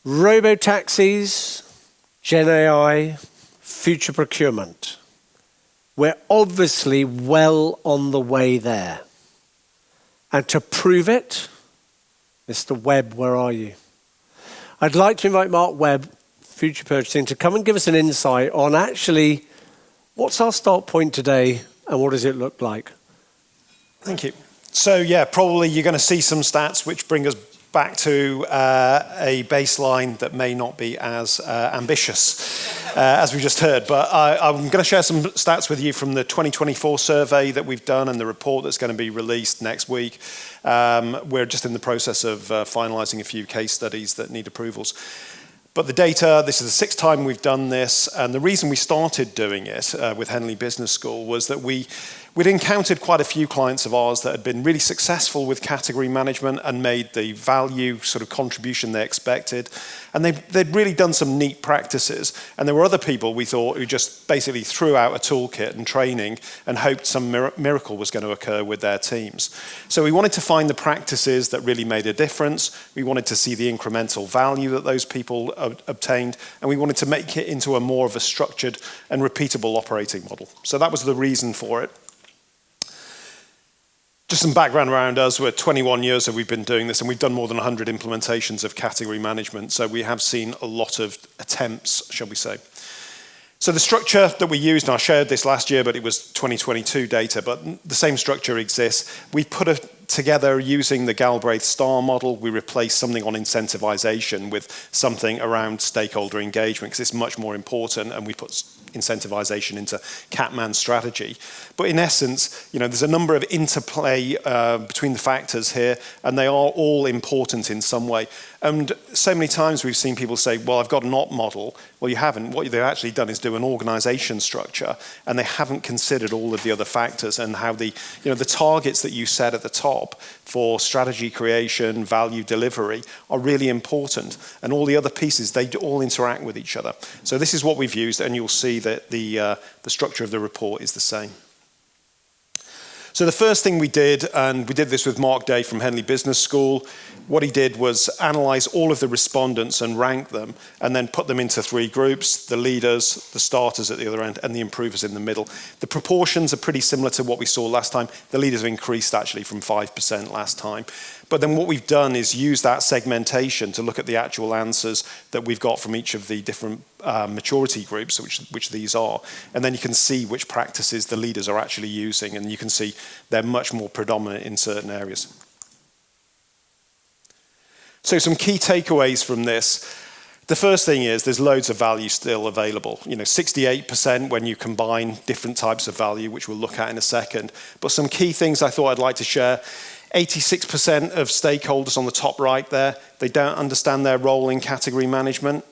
Robotaxis, Gen AI, future procurement. We're obviously well on the way there. And to prove it, Mr. Webb, where are you? I'd like to invite Mark Webb, Future Purchasing, to come and give us an insight on actually what's our start point today and what does it look like? Thank you. So yeah, probably you're going to see some stats which bring us back to a baseline that may not be as ambitious as we just heard. But I'm going to share some stats with you from the 2024 survey that we've done and the report that's going to be released next week. We're just in the process of finalizing a few case studies that need approvals. But the data, this is the sixth time we've done this, and the reason we started doing it with Henley Business School was that we'd encountered quite a few clients of ours that had been really successful with category management and made the value sort of contribution they expected. And they'd really done some neat practices. And there were other people we thought who just basically threw out a toolkit and training and hoped some miracle was going to occur with their teams. So we wanted to find the practices that really made a difference. We wanted to see the incremental value that those people obtained. And we wanted to make it into a more of a structured and repeatable operating model. So that was the reason for it. Just some background around us. We're 21 years that we've been doing this, and we've done more than 100 implementations of category management. So we have seen a lot of attempts, shall we say. So the structure that we used, and I shared this last year, but it was 2022 data, but the same structure exists. We put it together using the Galbraith STAR model. We replaced something on incentivization with something around stakeholder engagement, because it's much more important, and we put incentivization into Catman strategy. But in essence, there's a number of interplay between the factors here, and they are all important in some way. And so many times we've seen people say, well, I've got an op model. Well, you haven't. What they've actually done is do an organization structure, and they haven't considered all of the other factors and how the targets that you set at the top for strategy creation, value delivery are really important. And all the other pieces, they all interact with each other. So this is what we've used, and you'll see that the structure of the report is the same. So the first thing we did, and we did this with Mark Day from Henley Business School, what he did was analyze all of the respondents and rank them, and then put them into three groups: the leaders, the starters at the other end, and the improvers in the middle. The proportions are pretty similar to what we saw last time. The leaders have increased actually from 5% last time. But then what we've done is use that segmentation to look at the actual answers that we've got from each of the different maturity groups, which these are. And then you can see which practices the leaders are actually using, and you can see they're much more predominant in certain areas. So some key takeaways from this. The first thing is there's loads of value still available. 68% when you combine different types of value, which we'll look at in a second. But some key things I thought I'd like to share. 86% of stakeholders on the top right there, they don't understand their role in category management.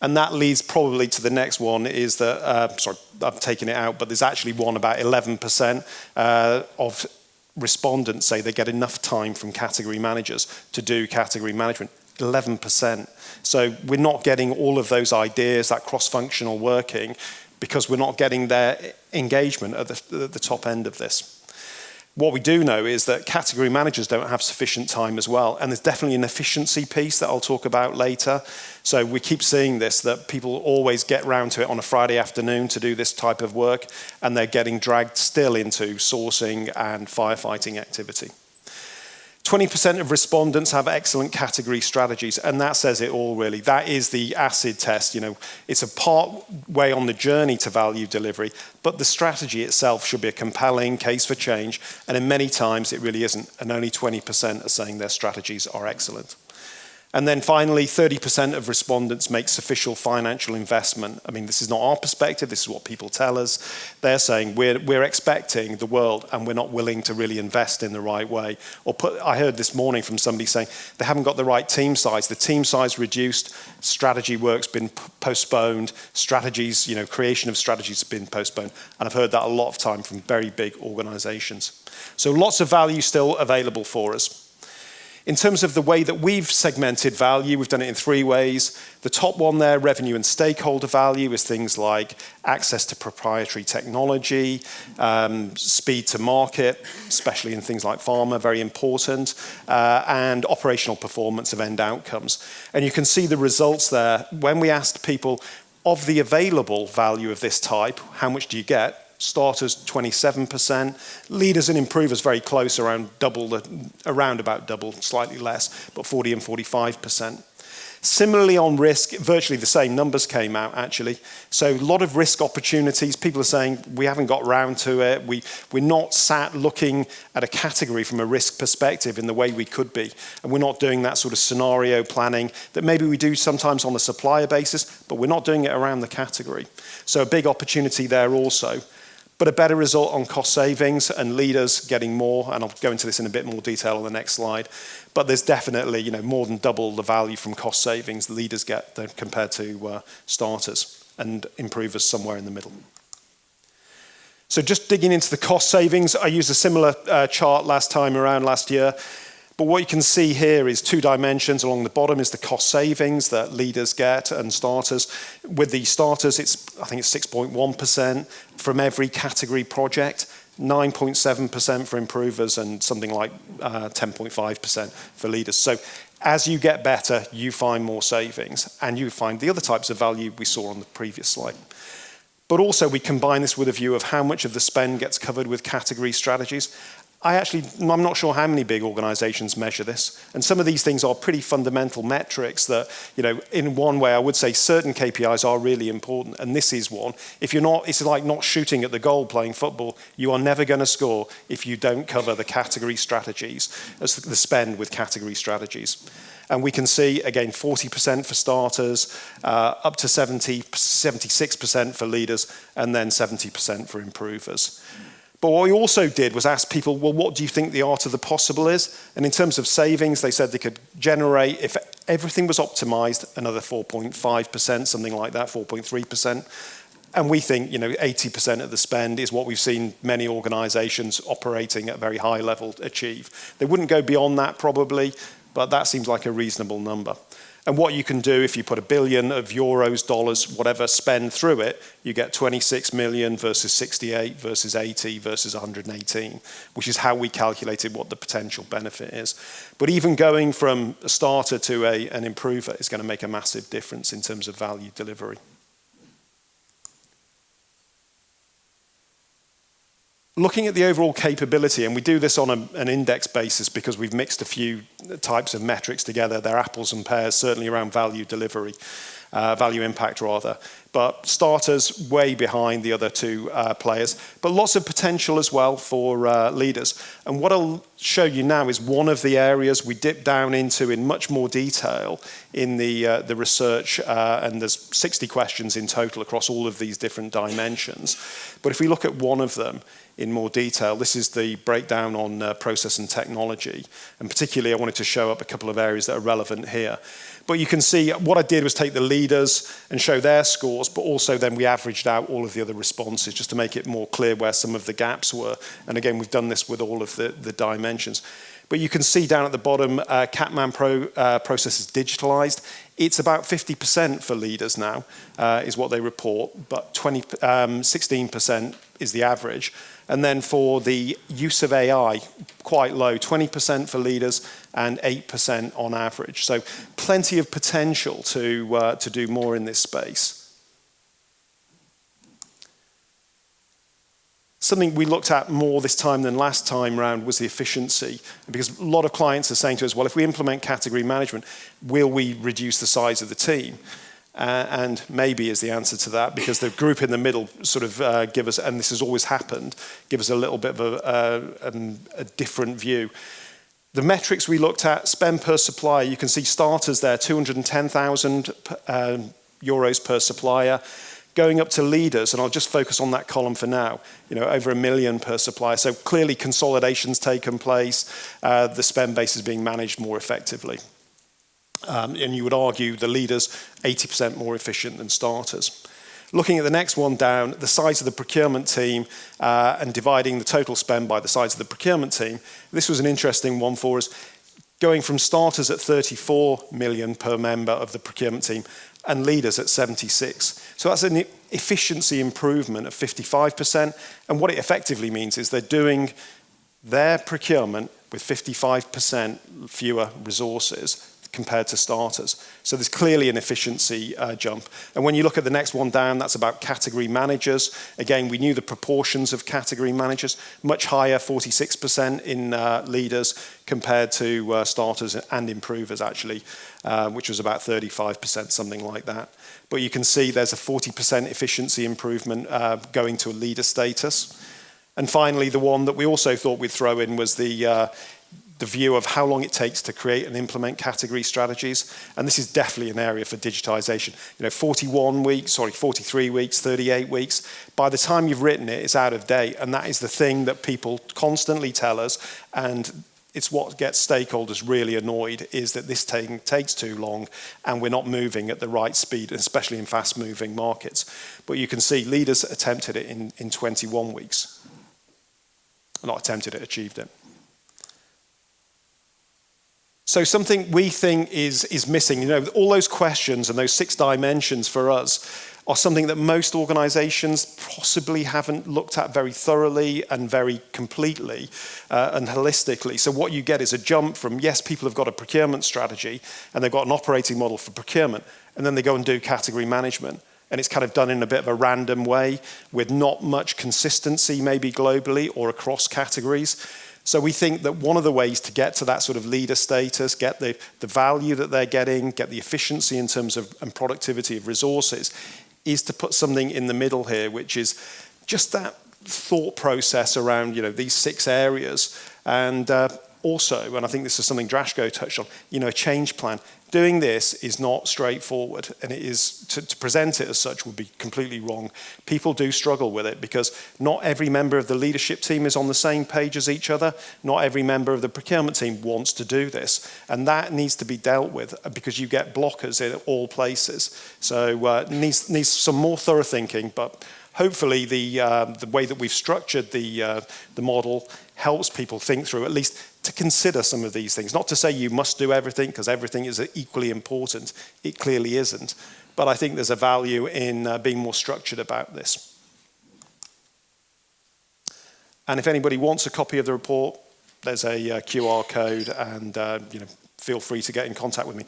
And that leads probably to the next one is that, sorry, I've taken it out, but there's actually one about 11% of respondents say they get enough time from category managers to do category management. 11%. So we're not getting all of those ideas, that cross-functional working, because we're not getting their engagement at the top end of this. What we do know is that category managers don't have sufficient time as well, and there's definitely an efficiency piece that I'll talk about later. So we keep seeing this, that people always get round to it on a Friday afternoon to do this type of work, and they're getting dragged still into sourcing and firefighting activity. 20% of respondents have excellent category strategies, and that says it all, really. That is the acid test. It's a part way on the journey to value delivery, but the strategy itself should be a compelling case for change, and in many times it really isn't, and only 20% are saying their strategies are excellent. And then finally, 30% of respondents make sufficient financial investment. I mean, this is not our perspective, this is what people tell us. They're saying we're expecting the world and we're not willing to really invest in the right way. I heard this morning from somebody saying they haven't got the right team size. The team size reduced, strategy work's been postponed, strategies, creation of strategies have been postponed. And I've heard that a lot of time from very big organizations. So lots of value still available for us. In terms of the way that we've segmented value, we've done it in 3 ways. The top one there, revenue and stakeholder value, is things like access to proprietary technology, speed to market, especially in things like pharma, very important, and operational performance of end outcomes. And you can see the results there. When we asked people, of the available value of this type, how much do you get? Starters, 27%. Leaders and improvers, very close, around about double, slightly less, but 40 and 45%. Similarly on risk, virtually the same numbers came out, actually. So a lot of risk opportunities. People are saying, we haven't got round to it. We're not sat looking at a category from a risk perspective in the way we could be. And we're not doing that sort of scenario planning that maybe we do sometimes on a supplier basis, but we're not doing it around the category. So a big opportunity there also. But a better result on cost savings and leaders getting more, and I'll go into this in a bit more detail on the next slide. But there's definitely, more than double the value from cost savings the leaders get compared to starters, and improvers somewhere in the middle. So just digging into the cost savings, I used a similar chart last year. But what you can see here is 2 dimensions. Along the bottom is the cost savings that leaders get and starters. With the starters, I think it's 6.1% from every category project, 9.7% for improvers, and something like 10.5% for leaders. So as you get better, you find more savings, and you find the other types of value we saw on the previous slide. But also we combine this with a view of how much of the spend gets covered with category strategies. I'm not sure how many big organizations measure this. And some of these things are pretty fundamental metrics that, in one way, I would say certain KPIs are really important. And this is one. It's like not shooting at the goal playing football. You are never going to score if you don't cover the category strategies, the spend with category strategies. And we can see, again, 40% for starters, up to 76% for leaders, and then 70% for improvers. But what we also did was ask people, well, what do you think the art of the possible is? And in terms of savings, they said they could generate, if everything was optimized, another 4.5%, something like that, 4.3%. And we think, 80% of the spend is what we've seen many organizations operating at a very high level achieve. They wouldn't go beyond that probably, but that seems like a reasonable number. And what you can do if you put €1 billion, dollars, whatever, spend through it, you get 26 million versus 68 versus 80 versus 118, which is how we calculated what the potential benefit is. But even going from a starter to an improver is going to make a massive difference in terms of value delivery. Looking at the overall capability, and we do this on an index basis because we've mixed a few types of metrics together. They're apples and pears, certainly around value delivery, value impact rather. But starters way behind the other 2 players, but lots of potential as well for leaders. And what I'll show you now is one of the areas we dip down into in much more detail in the research, and there's 60 questions in total across all of these different dimensions. But if we look at one of them in more detail, this is the breakdown on process and technology. And particularly, I wanted to show up a couple of areas that are relevant here. But you can see what I did was take the leaders and show their scores, but also then we averaged out all of the other responses just to make it more clear where some of the gaps were. And again, we've done this with all of the dimensions. But you can see down at the bottom, Catman process is digitalized. It's about 50% for leaders now, is what they report, but 16% is the average. And then for the use of AI, quite low, 20% for leaders and 8% on average. So plenty of potential to do more in this space. Something we looked at more this time than last time round was the efficiency. Because a lot of clients are saying to us, well, if we implement category management, will we reduce the size of the team? And maybe is the answer to that, because the group in the middle sort of give us, and this has always happened, give us a little bit of a different view. The metrics we looked at, spend per supplier, you can see starters there, 210,000 euros per supplier. Going up to leaders, and I'll just focus on that column for now, over $1 million per supplier. So clearly consolidation's taken place, the spend base is being managed more effectively. And you would argue the leaders 80% more efficient than starters. Looking at the next one down, the size of the procurement team and dividing the total spend by the size of the procurement team, this was an interesting one for us. going from starters at 34 million per member of the procurement team and leaders at 76. So that's an efficiency improvement of 55%. And what it effectively means is they're doing their procurement with 55% fewer resources compared to starters. So there's clearly an efficiency jump. And when you look at the next one down, that's about category managers. Again, we knew the proportions of category managers, much higher, 46% in leaders compared to starters and improvers actually, which was about 35%, something like that. But you can see there's a 40% efficiency improvement going to a leader status. And finally, the one that we also thought we'd throw in was the view of how long it takes to create and implement category strategies. And this is definitely an area for digitization. 43 weeks, 38 weeks. By the time you've written it, it's out of date. And that is the thing that people constantly tell us. And it's what gets stakeholders really annoyed, is that this takes too long and we're not moving at the right speed, especially in fast-moving markets. But you can see leaders attempted it in 21 weeks. Not attempted it, achieved it. So something we think is missing, all those questions and those 6 dimensions for us are something that most organizations possibly haven't looked at very thoroughly and very completely and holistically. So what you get is a jump from, yes, people have got a procurement strategy and they've got an operating model for procurement, and then they go and do category management. And it's kind of done in a bit of a random way with not much consistency, maybe globally or across categories. So we think that one of the ways to get to that sort of leader status, get the value that they're getting, get the efficiency in terms of and productivity of resources, is to put something in the middle here, which is just that thought process around these 6 areas. And also, and I think this is something Drashko touched on, a change plan. Doing this is not straightforward, and it is to present it as such would be completely wrong. People do struggle with it because not every member of the leadership team is on the same page as each other. Not every member of the procurement team wants to do this, and that needs to be dealt with because you get blockers in all places. So it needs some more thorough thinking, but hopefully the way that we've structured the model helps people think through, at least to consider some of these things. Not to say you must do everything, because everything is equally important. It clearly isn't. But I think there's a value in being more structured about this. And if anybody wants a copy of the report, there's a QR code, and feel free to get in contact with me.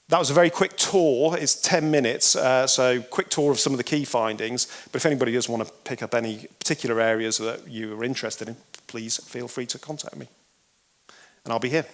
That was a very quick tour. It's 10 minutes, so quick tour of some of the key findings. But if anybody does want to pick up any particular areas that you are interested in, please feel free to contact me. And I'll be here.